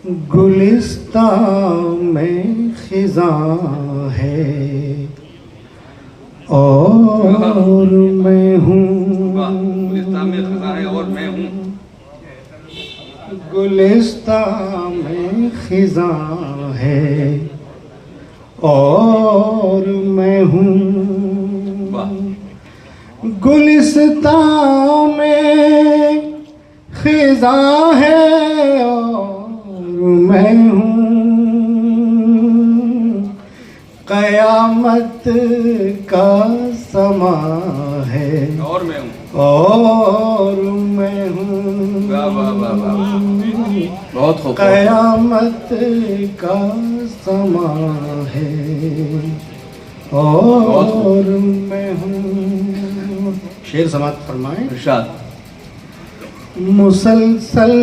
गुलिस्तां में खिज़ां है और मैं हूँ। गुलिस्तां में खिज़ां है और मैं हूँ। गुलिस्तां में खिज़ां है और मैं हूँ। गुलिस्तां में खिज़ां है और मैं हूँ। क़यामत का समा है और मैं हूँ। और मैं हूँ। वाह वाह वाह वाह, बहुत खूब। क़यामत का समा है और मैं हूँ। शेर समात फरमाएं। इरशाद। मुसलसल